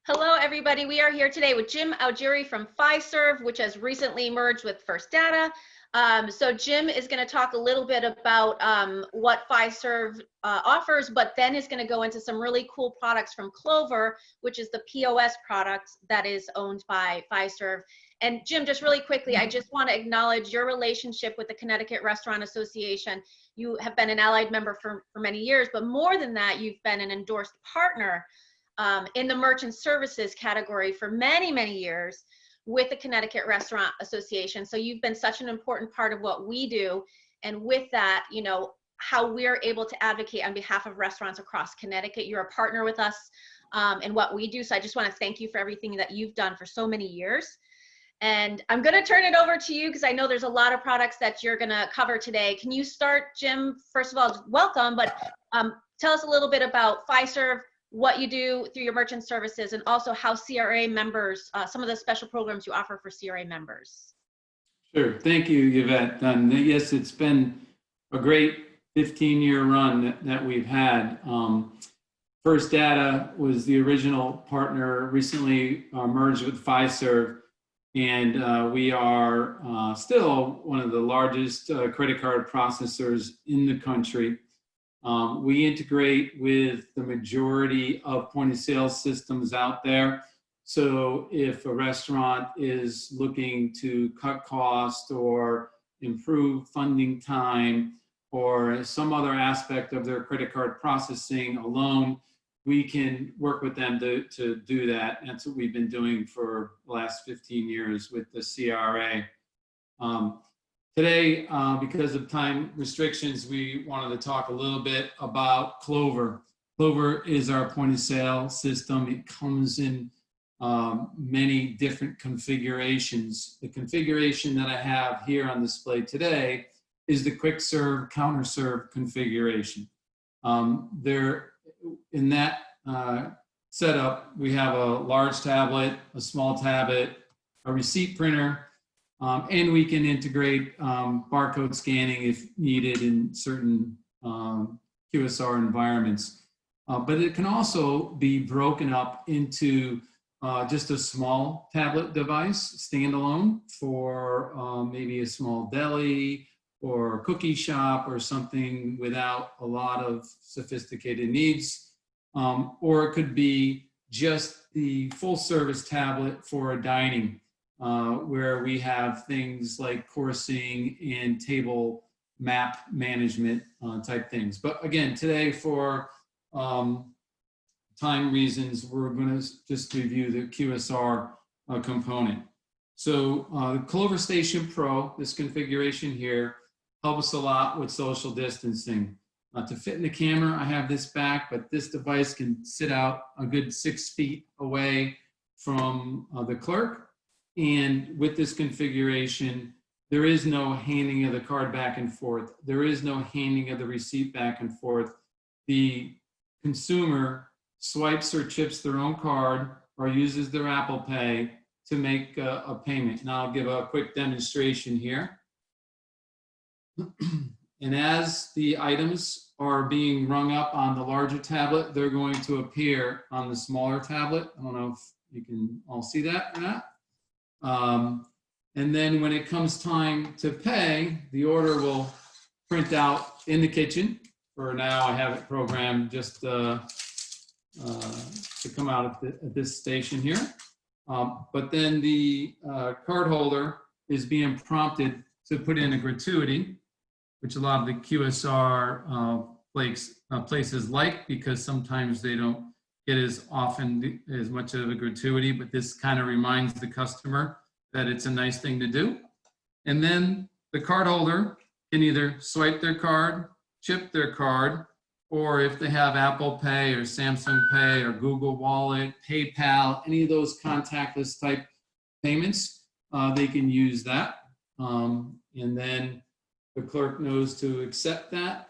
Hello, everybody. We are here today with Jim Augeri from Fiserv, which has recently merged with First Data. So Jim is going to talk a little bit about what Fiserv offers, but then is going to go into some really cool products from Clover, which is the POS product that is owned by Fiserv. And Jim, just really quickly, I just want to acknowledge your relationship with the Connecticut Restaurant Association. You have been an allied member for many years, but more than that, you've been an endorsed partner in the merchant services category for many, many years with the Connecticut Restaurant Association. So you've been such an important part of what we do. And with that, you know, how we're able to advocate on behalf of restaurants across Connecticut. You're a partner with us in what we do. So I just want to thank you for everything that you've done for so many years. And I'm going to turn it over to you because I know there's a lot of products that you're going to cover today. Can you start, Jim? First of all, welcome, but tell us a little bit about Fiserv, what you do through your merchant services, and also how CRA members, some of the special programs you offer for CRA members. Sure. Thank you, Yvette. Yes, it's been a great 15-year run that we've had. First Data was the original partner, recently merged with Fiserv, and we are still one of the largest credit card processors in the country. We integrate with the majority of point-of-sale systems out there. So if a restaurant is looking to cut costs or improve funding time or some other aspect of their credit card processing alone, we can work with them to do that. That's what we've been doing for the last 15 years with the CRA. Today, because of time restrictions, we wanted to talk a little bit about Clover. Clover is our point-of-sale system. It comes in many different configurations. The configuration that I have here on display today is the quick serve, counter serve configuration. In that setup, we have a large tablet, a small tablet, a receipt printer, and we can integrate barcode scanning if needed in certain QSR environments. But it can also be broken up into just a small tablet device, standalone, for maybe a small deli or cookie shop or something without a lot of sophisticated needs. Or it could be just the full service tablet for a dining, where we have things like coursing and table map management type things. But again, today for time reasons, we're going to just review the QSR component. So the Clover Station Pro, this configuration here, helps a lot with social distancing. To fit in the camera, I have this back, but this device can sit out a good 6 feet away from the clerk. And with this configuration, there is no handing of the card back and forth. There is no handing of the receipt back and forth. The consumer swipes or chips their own card or uses their Apple Pay to make a payment. Now I'll give a quick demonstration here. And as the items are being rung up on the larger tablet, they're going to appear on the smaller tablet. I don't know if you can all see that or not. And then when it comes time to pay, the order will print out in the kitchen. For now, I have it programmed just to come out at this station here. But then the card holder is being prompted to put in a gratuity, which a lot of the QSR places like, because sometimes they don't get as much of a gratuity, but this kind of reminds the customer that it's a nice thing to do. And then the card holder can either swipe their card, chip their card, or if they have Apple Pay or Samsung Pay or Google Wallet, PayPal, any of those contactless type payments, they can use that. And then the clerk knows to accept that.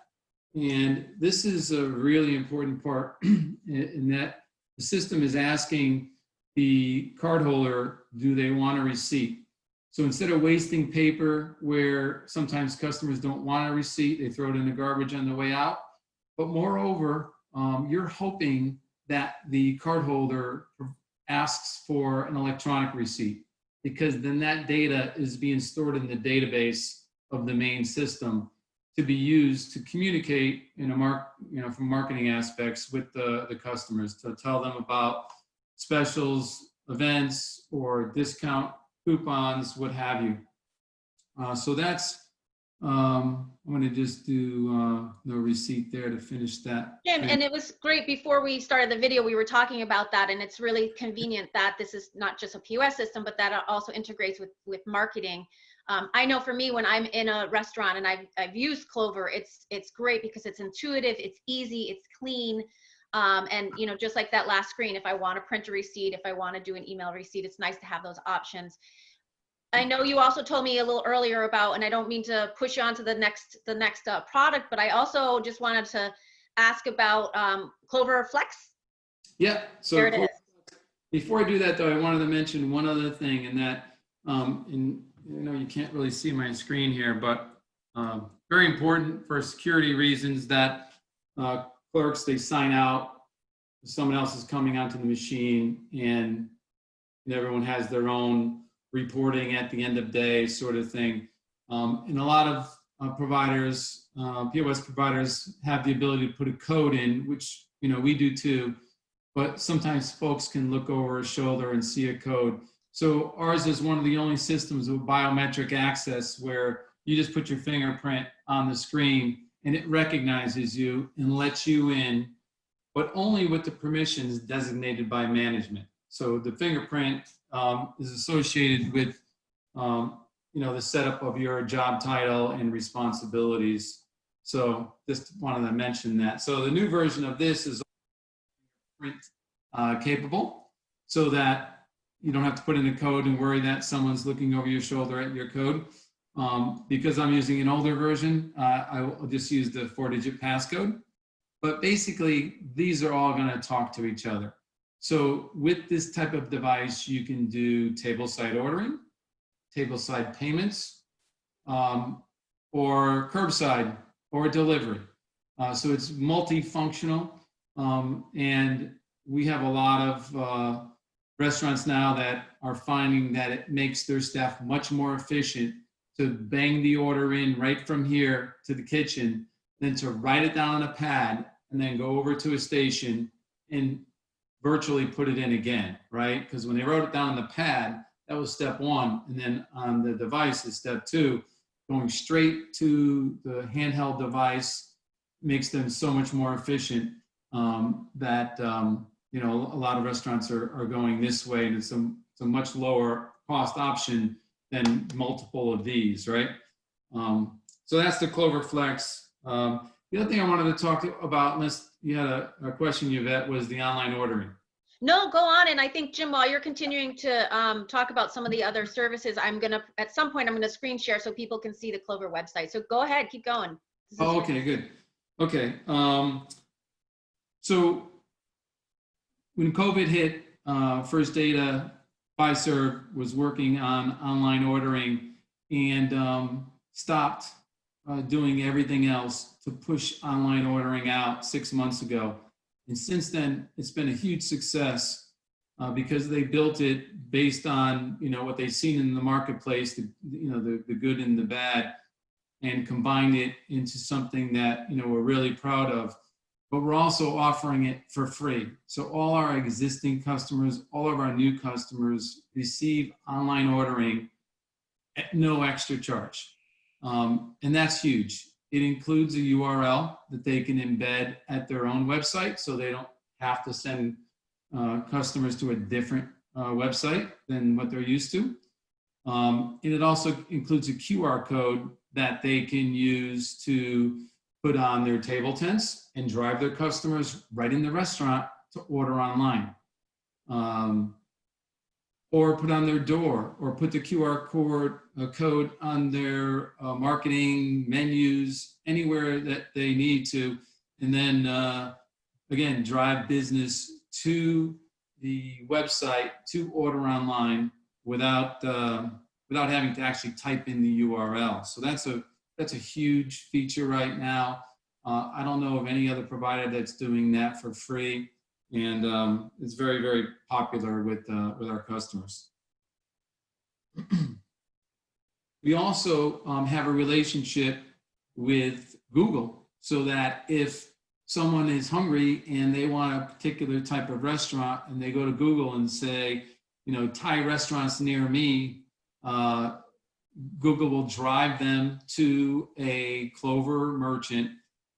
And this is a really important part in that the system is asking the cardholder, do they want a receipt? So instead of wasting paper where sometimes customers don't want a receipt, they throw it in the garbage on the way out. But moreover, you're hoping that the cardholder asks for an electronic receipt, because then that data is being stored in the database of the main system to be used to communicate in from marketing aspects with the customers, to tell them about specials, events, or discount coupons, what have you. So that's, I'm going to just do the receipt there to finish that. Jim, and it was great before we started the video, we were talking about that, and it's really convenient that this is not just a POS system, but that it also integrates with marketing. I know for me, when I'm in a restaurant and I've used Clover, it's great because it's intuitive, it's easy, it's clean. And just like that last screen, if I want to print a receipt, if I want to do an email receipt, it's nice to have those options. I know you also told me a little earlier about, and I don't mean to push you on to the next product, but I also just wanted to ask about Clover Flex. Yeah, so there it is. Before I do that though, I wanted to mention one other thing, and that, you can't really see my screen here, but very important for security reasons that clerks, they sign out, someone else is coming onto the machine, and everyone has their own reporting at the end of day sort of thing. And a lot of providers, POS providers, have the ability to put a code in, which we do too, but sometimes folks can look over a shoulder and see a code. So ours is one of the only systems with biometric access where you just put your fingerprint on the screen and it recognizes you and lets you in, but only with the permissions designated by management. So the fingerprint is associated with the setup of your job title and responsibilities. So just wanted to mention that. So the new version of this is print capable, so that you don't have to put in a code and worry that someone's looking over your shoulder at your code. Because I'm using an older version, I will just use the 4-digit passcode. But basically, these are all going to talk to each other. So with this type of device, you can do tableside ordering, tableside payments, or curbside or delivery. So it's multifunctional. And we have a lot of restaurants now that are finding that it makes their staff much more efficient to bang the order in right from here to the kitchen than to write it down on a pad and then go over to a station and virtually put it in again, right? Because when they wrote it down on the pad, that was step one. And then on the device is step two. Going straight to the handheld device makes them so much more efficient that a lot of restaurants are going this way, and it's a much lower cost option than multiple of these, right? So that's the Clover Flex. The other thing I wanted to talk about, unless you had a question, Yvette, was the online ordering. No, go on. And I think, Jim, while you're continuing to talk about some of the other services, at some point, I'm gonna screen share so people can see the Clover website. So go ahead, keep going. Oh, okay, good. Okay. So when COVID hit, First Data, Fiserv was working on online ordering and stopped doing everything else to push online ordering out 6 months ago. And since then, it's been a huge success because they built it based on what they've seen in the marketplace, the good and the bad, and combined it into something that we're really proud of. But we're also offering it for free. So all our existing customers, all of our new customers receive online ordering at no extra charge. And that's huge. It includes a URL that they can embed at their own website, so they don't have to send customers to a different website than what they're used to. And it also includes a QR code that they can use to put on their table tents and drive their customers right in the restaurant to order online. Or put on their door, or put the QR code on their marketing menus, anywhere that they need to. And then, again, drive business to the website to order online without having to actually type in the URL. So that's a huge feature right now. I don't know of any other provider that's doing that for free. and it's very, very popular with our customers. We also have a relationship with Google, so that if someone is hungry and they want a particular type of restaurant and they go to Google and say, Thai restaurants near me, Google will drive them to a Clover merchant,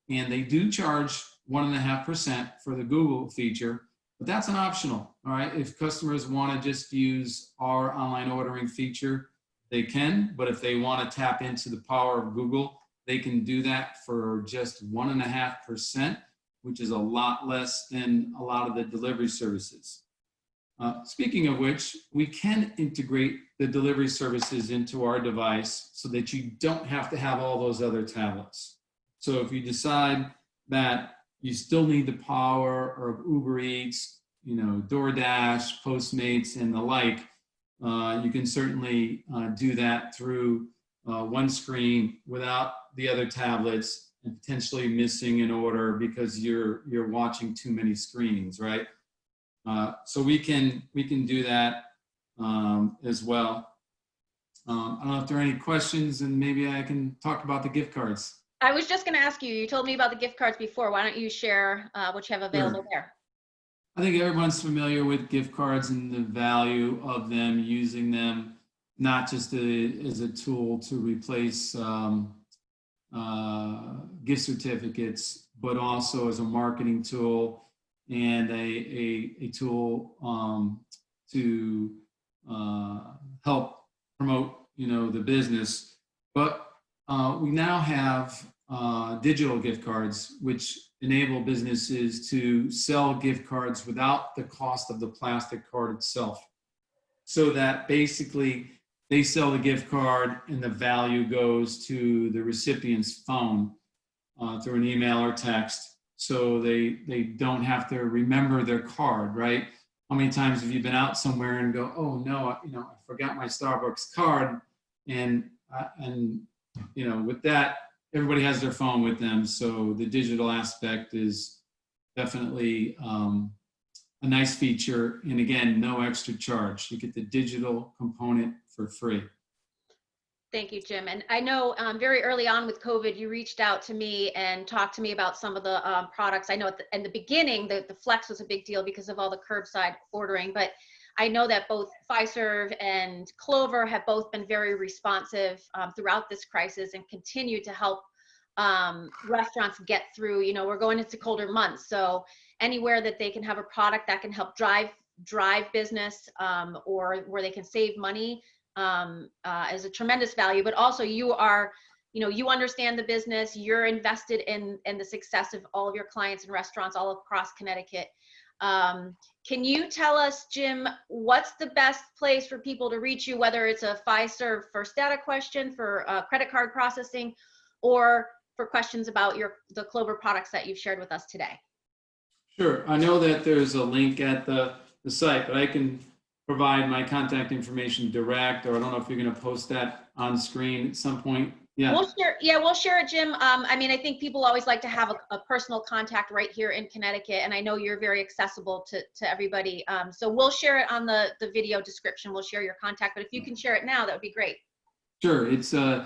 and they do charge 1.5% for the Google feature, but that's an optional. All right. If customers want to just use our online ordering feature, they can, but if they want to tap into the power of Google, they can do that for just 1.5%, which is a lot less than a lot of the delivery services. Speaking of which, we can integrate the delivery services into our device so that you don't have to have all those other tablets. So if you decide that you still need the power of Uber Eats, DoorDash, Postmates, and the like, you can certainly do that through one screen without the other tablets and potentially missing an order because you're watching too many screens, right? So we can do that as well. I don't know if there are any questions, and maybe I can talk about the gift cards. I was just going to ask you, you told me about the gift cards before. Why don't you share what you have available there? I think everyone's familiar with gift cards and the value of them, using them not just as a tool to replace gift certificates, but also as a marketing tool and a tool to help promote, the business. But we now have digital gift cards, which enable businesses to sell gift cards without the cost of the plastic card itself. So that basically they sell the gift card and the value goes to the recipient's phone through an email or text. So they don't have to remember their card, right? How many times have you been out somewhere and go, oh no, I forgot my Starbucks card, and with that, everybody has their phone with them. So the digital aspect is definitely a nice feature. And again, no extra charge. You get the digital component for free. Thank you, Jim. And I know very early on with COVID, you reached out to me and talked to me about some of the products. I know in the beginning, the Flex was a big deal because of all the curbside ordering, but I know that both Fiserv and Clover have both been very responsive throughout this crisis and continue to help restaurants get through. We're going into colder months, so anywhere that they can have a product that can help drive business or where they can save money is a tremendous value. But also you are, you understand the business, you're invested in the success of all of your clients and restaurants all across Connecticut. Can you tell us, Jim, what's the best place for people to reach you, whether it's a Fiserv first data question for credit card processing or for questions about the Clover products that you've shared with us today? Sure. I know that there's a link at the site, but I can provide my contact information direct, or I don't know if you're going to post that on screen at some point. Yeah. We'll share it, Jim. I think people always like to have a personal contact right here in Connecticut, and I know you're very accessible to everybody. So we'll share it on the video description. We'll share your contact, but if you can share it now, that would be great. Sure. It's Jim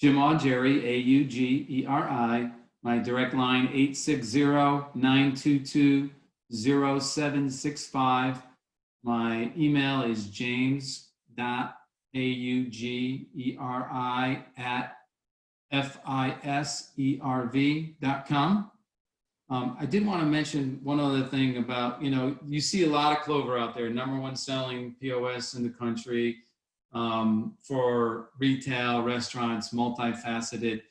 Augeri, Augeri. My direct line, 860-922-0765. My email is James.augeri@fiserv.com. I did want to mention one other thing about, you see a lot of Clover out there, #1 selling POS in the country for retail, restaurants, multifaceted.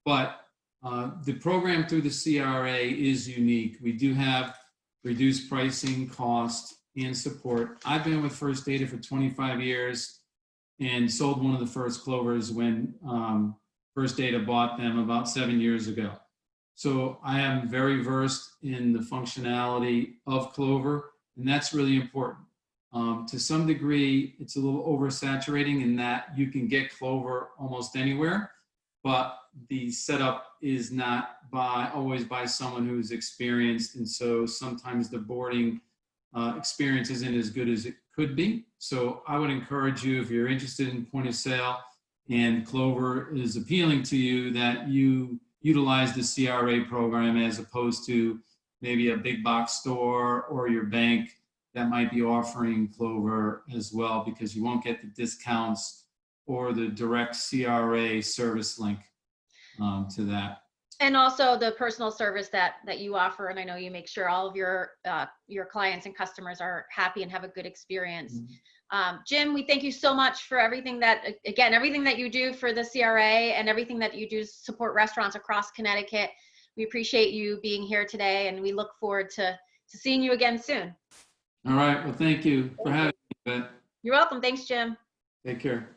But the program through the CRA is unique. We do have reduced pricing, cost, and support. I've been with First Data for 25 years and sold one of the first Clovers when First Data bought them about 7 years ago. So I am very versed in the functionality of Clover, and that's really important. To some degree, it's a little oversaturating in that you can get Clover almost anywhere. but the setup is not always by someone who's experienced, and so sometimes the boarding experience isn't as good as it could be. So I would encourage you, if you're interested in point of sale and Clover is appealing to you, that you utilize the CRA program as opposed to maybe a big box store or your bank that might be offering Clover as well, because you won't get the discounts or the direct CRA service link to that. And also the personal service that you offer, and I know you make sure all of your clients and customers are happy and have a good experience. Jim, we thank you so much for everything that you do for the CRA and everything that you do to support restaurants across Connecticut. We appreciate you being here today, and we look forward to seeing you again soon. All right. Well, thank you for having me. You're welcome. Thanks, Jim. Take care.